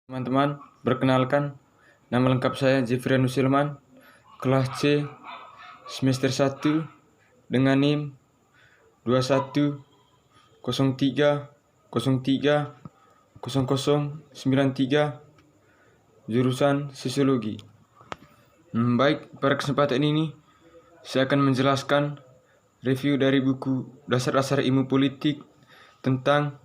Teman-teman, perkenalkan, nama lengkap saya Jeffrey Nusilman, kelas C, semester 1, dengan NIM 2103030093, jurusan Sosiologi. Baik, pada kesempatan ini, saya akan menjelaskan review dari buku Dasar-Dasar Ilmu Politik tentang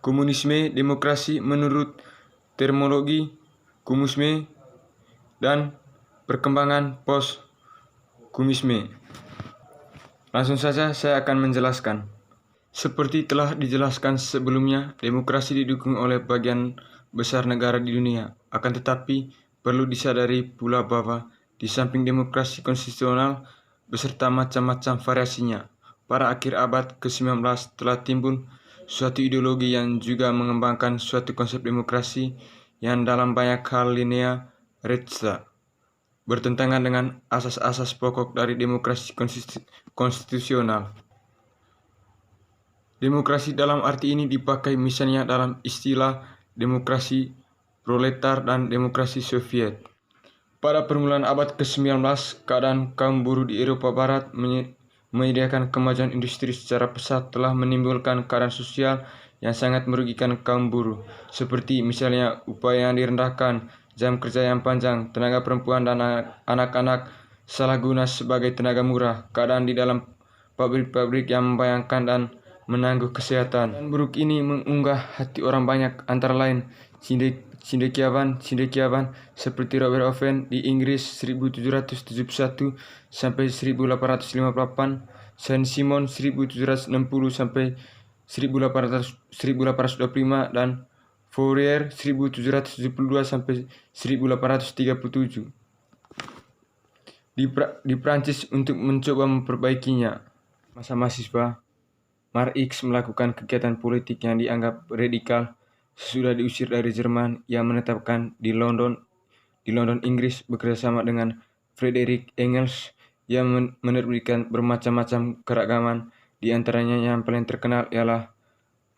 komunisme, demokrasi menurut terminologi komunisme dan perkembangan post-komunisme. Langsung saja saya akan menjelaskan. Seperti telah dijelaskan sebelumnya, demokrasi didukung oleh bagian besar negara di dunia. Akan tetapi, perlu disadari pula bahwa di samping demokrasi konstitusional beserta macam-macam variasinya, pada akhir abad ke-19 telah timbul suatu ideologi yang juga mengembangkan suatu konsep demokrasi yang dalam banyak hal linear reksa, bertentangan dengan asas-asas pokok dari demokrasi konstitusional. Demokrasi dalam arti ini dipakai misalnya dalam istilah demokrasi proletar dan demokrasi Soviet. Pada permulaan abad ke-19, keadaan kaum buruh di Eropa Barat menyediakan kemajuan industri secara pesat telah menimbulkan keadaan sosial yang sangat merugikan kaum buruh, seperti misalnya upaya yang direndahkan, jam kerja yang panjang, tenaga perempuan dan anak-anak salah guna sebagai tenaga murah, keadaan di dalam pabrik-pabrik yang membayangkan dan menangguh kesehatan. Dan buruk ini mengunggah hati orang banyak, antara lain cendekiawan seperti Robert Owen di Inggris 1771 sampai 1858, Saint-Simon 1760 sampai 1825 dan Fourier 1772 sampai 1837 di Prancis untuk mencoba memperbaikinya. Masa mahasiswa, Marx melakukan kegiatan politik yang dianggap radikal. Sesudah diusir dari Jerman, ia menetapkan di London, Inggris, bekerjasama dengan Friedrich Engels yang menerbitkan bermacam-macam keragaman. Di antaranya yang paling terkenal ialah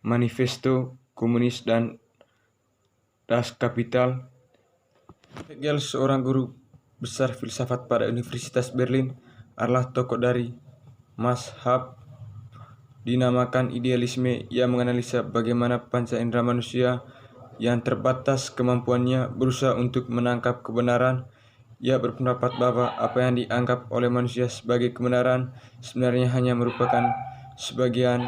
Manifesto Komunis dan Das Kapital. Hegel, seorang guru besar filsafat pada Universitas Berlin, adalah tokoh dari mazhab dinamakan idealisme. Ia menganalisa bagaimana panca indera manusia yang terbatas kemampuannya berusaha untuk menangkap kebenaran. Ia berpendapat bahwa apa yang dianggap oleh manusia sebagai kebenaran sebenarnya hanya merupakan sebagian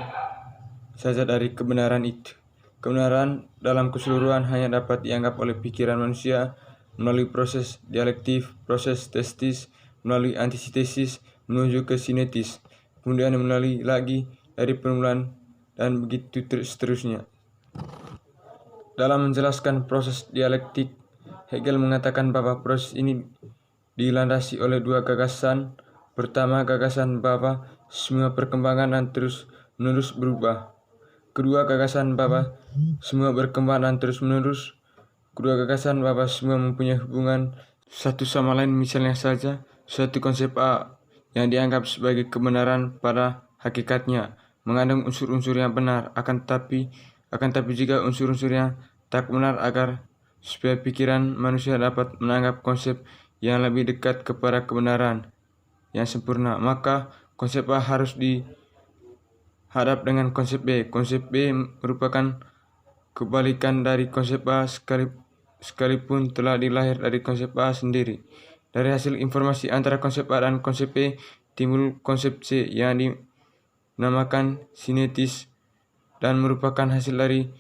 saja dari kebenaran itu. Kebenaran dalam keseluruhan hanya dapat dianggap oleh pikiran manusia melalui proses dialektif, proses testis, melalui antitesis menuju ke sinetis, kemudian melalui lagi dari permulaan, dan begitu seterusnya. Dalam menjelaskan proses dialektik, Hegel mengatakan bahwa proses ini dilandasi oleh dua gagasan. Pertama, gagasan bahwa semua perkembangan dan terus-menerus berubah. Kedua, gagasan bahwa semua berkembang dan terus-menerus. Kedua gagasan bahwa semua mempunyai hubungan satu sama lain. Misalnya saja, suatu konsep A yang dianggap sebagai kebenaran pada hakikatnya mengandung unsur-unsur yang benar, akan tapi juga unsur-unsur yang tak benar, agar supaya pikiran manusia dapat menganggap konsep yang lebih dekat kepada kebenaran yang sempurna, maka konsep A harus dihadap dengan konsep B. Konsep B merupakan kebalikan dari konsep A sekalipun telah dilahir dari konsep A sendiri. Dari hasil informasi antara konsep A dan konsep B timbul konsep C yang dinamakan sinetis dan merupakan hasil dari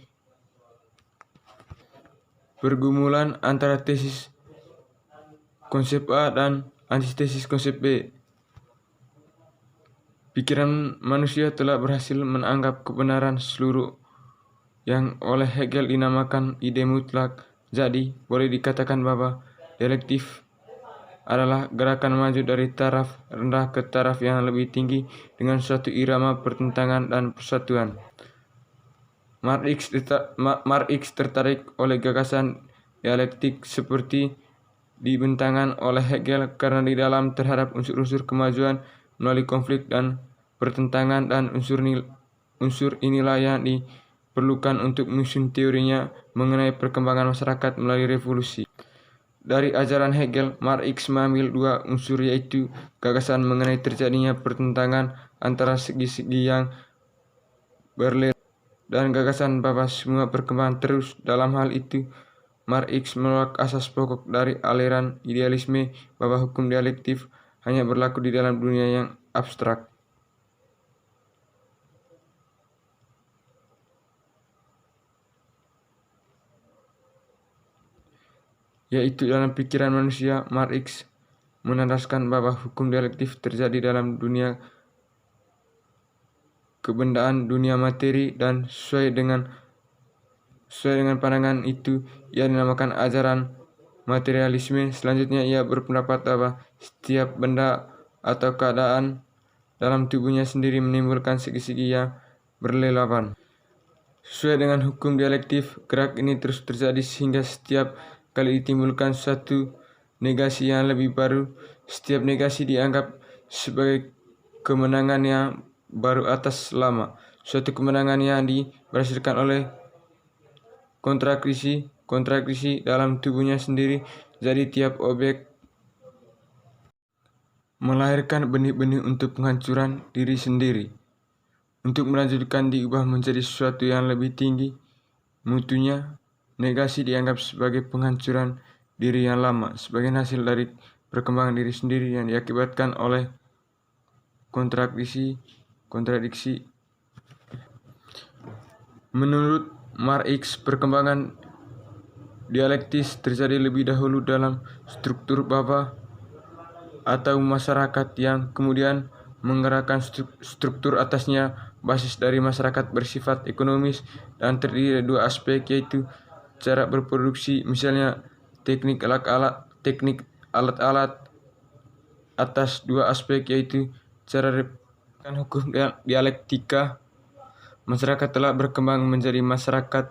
pergumulan antara tesis konsep A dan antitesis konsep B. Pikiran manusia telah berhasil menganggap kebenaran seluruh yang oleh Hegel dinamakan ide mutlak. Jadi, boleh dikatakan bahwa dialektif adalah gerakan maju dari taraf rendah ke taraf yang lebih tinggi dengan suatu irama pertentangan dan persatuan. Marx tertarik oleh gagasan dialektik seperti dibentangkan oleh Hegel karena di dalam terhadap unsur-unsur kemajuan melalui konflik dan pertentangan, dan unsur inilah yang perlukan untuk menyusun teorinya mengenai perkembangan masyarakat melalui revolusi. Dari ajaran Hegel, Marx mengambil dua unsur, yaitu gagasan mengenai terjadinya pertentangan antara segi-segi yang berlebihan dan gagasan bahwa semua perkembangan terus. Dalam hal itu, Marx menolak asas pokok dari aliran idealisme bahwa hukum dialektif hanya berlaku di dalam dunia yang abstrak. Yaitu dalam pikiran manusia, Marx menandaskan bahwa hukum dialektif terjadi dalam dunia kebendaan, dunia materi, dan sesuai dengan pandangan itu ia dinamakan ajaran materialisme. Selanjutnya ia berpendapat bahwa setiap benda atau keadaan dalam tubuhnya sendiri menimbulkan segi-segi yang berlawanan. Sesuai dengan hukum dialektif, gerak ini terus terjadi sehingga setiap kali ditimbulkan suatu negasi yang lebih baru, setiap negasi dianggap sebagai kemenangan yang baru atas lama. Suatu kemenangan yang dihasilkan oleh kontradiksi dalam tubuhnya sendiri. Jadi tiap objek melahirkan benih-benih untuk penghancuran diri sendiri, untuk melanjutkan diubah menjadi sesuatu yang lebih tinggi mutunya. Negasi dianggap sebagai penghancuran diri yang lama, sebagai hasil dari perkembangan diri sendiri yang diakibatkan oleh kontradiksi. Menurut Marx, perkembangan dialektis terjadi lebih dahulu dalam struktur bawah atau masyarakat yang kemudian menggerakkan struktur atasnya. Basis dari masyarakat bersifat ekonomis dan terdiri dari dua aspek, yaitu cara berproduksi, misalnya teknik alat-alat, atas dua aspek, yaitu cara hukum dialektika. Masyarakat telah berkembang menjadi masyarakat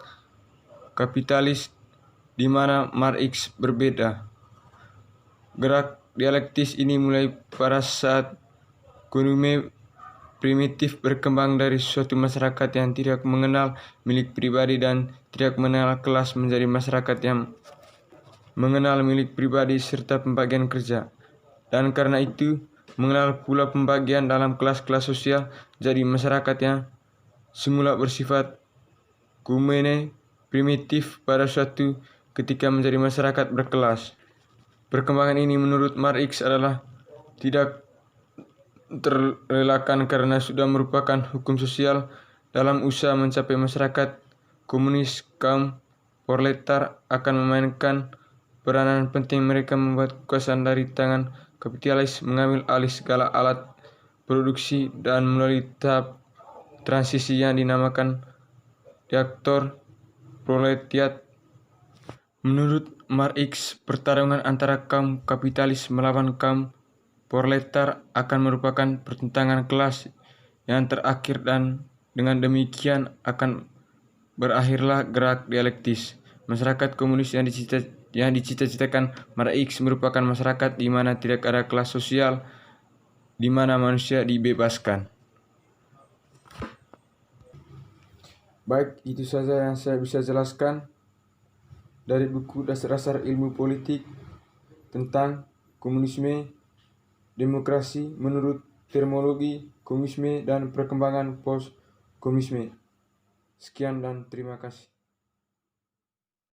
kapitalis, di mana Marx berbeda. Gerak dialektis ini mulai pada saat ekonomi primitif berkembang dari suatu masyarakat yang tidak mengenal milik pribadi dan tidak mengenal kelas menjadi masyarakat yang mengenal milik pribadi serta pembagian kerja, dan karena itu mengenal pula pembagian dalam kelas-kelas sosial. Jadi masyarakat yang semula bersifat kumene primitif pada suatu ketika menjadi masyarakat berkelas. Perkembangan ini menurut Marx adalah tidak terelakkan karena sudah merupakan hukum sosial dalam usaha mencapai masyarakat komunis. Kaum proletar akan memainkan peranan penting. Mereka membuat kekuasaan dari tangan kapitalis, mengambil alih segala alat produksi, dan melalui tahap transisi yang dinamakan reaktor proletariat. Menurut Marx, pertarungan antara kaum kapitalis melawan kaum proletar akan merupakan pertentangan kelas yang terakhir, dan dengan demikian akan berakhirlah gerak dialektis. Masyarakat komunis yang dicita-citakan Marx merupakan masyarakat di mana tidak ada kelas sosial, di mana manusia dibebaskan. Baik, itu saja yang saya bisa jelaskan dari buku Dasar-Dasar Ilmu Politik tentang komunisme, demokrasi menurut terminologi komunisme, dan perkembangan post-komunisme. Sekian dan terima kasih.